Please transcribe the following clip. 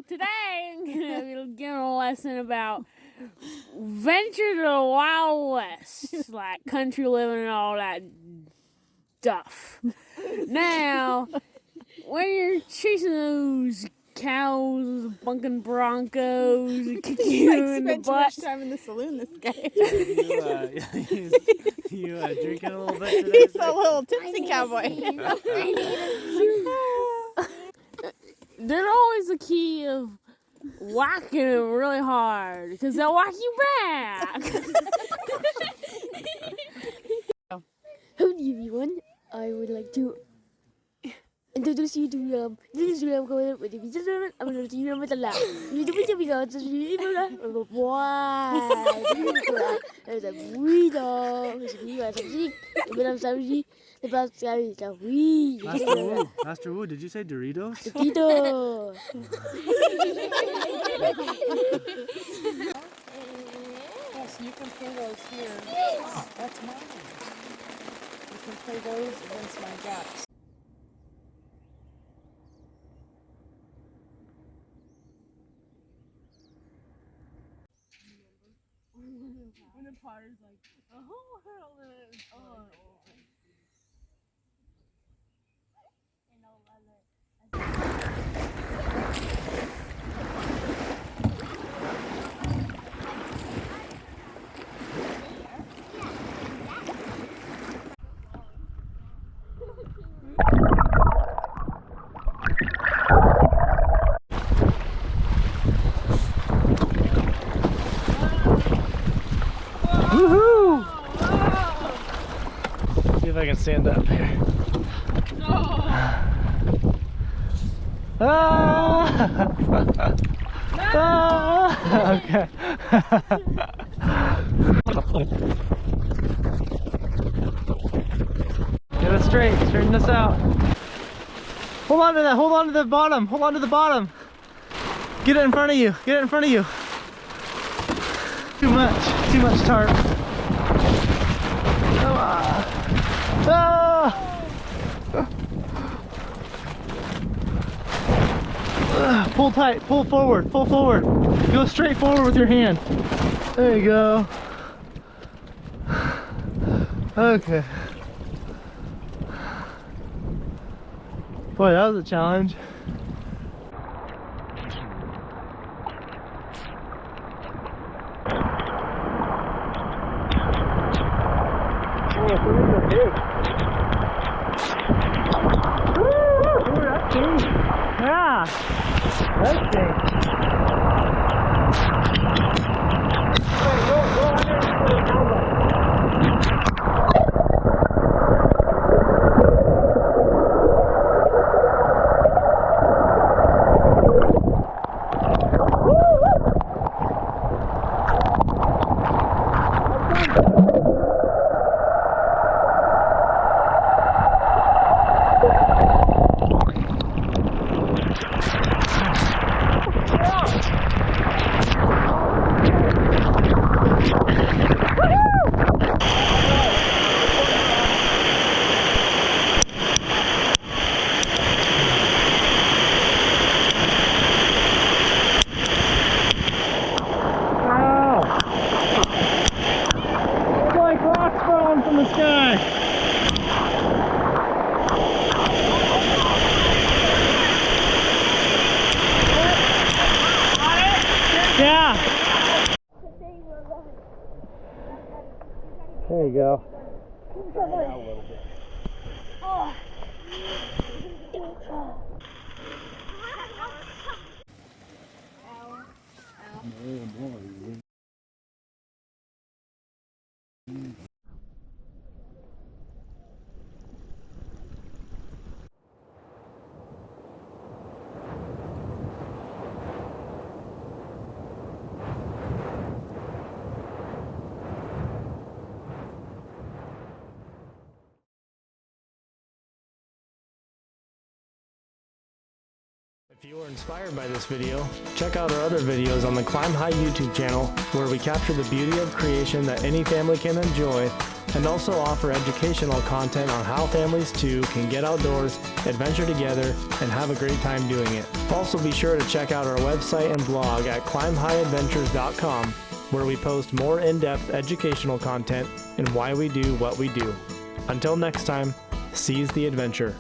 today I'm gonna give a lesson about venture to the Wild West, like country living and all that stuff. Now, when you're chasing those cows, bunking broncos, kicking you in the butt. Spent too much time in the saloon, this guy. You drinking a little bit today? He's a little tipsy cowboy. There's always a key of whacking them really hard, because they'll whack you back. Hello everyone, I would like to introduce you to this is where I'm going with the video. I'm going to you with the laugh. You do it because it's really wow. There's a weirdo. There's a weirdo. Master Wu, did you say Doritos? Doritos. Yes, you can play those here. That's mine. You can play those against my jacks. When the potter's like, oh, hell is, oh. Woohoo! See if I can stand up here. Ah! Ah! Okay. Get it straight. Straighten this out. Hold on to that. Hold on to the bottom. Hold on to the bottom. Get it in front of you. Get it in front of you. Too much. Too much tarp. Pull tight, pull forward, pull forward. Go straight forward with your hand. There you go. Okay. Boy, that was a challenge. Yeah, that's big. From the sky. Yeah. There you go. If you were inspired by this video, check out our other videos on the Climb High YouTube channel, where we capture the beauty of creation that any family can enjoy, and also offer educational content on how families too can get outdoors, adventure together, and have a great time doing it. Also be sure to check out our website and blog at climbhighadventures.com, where we post more in-depth educational content and why we do what we do. Until next time, seize the adventure.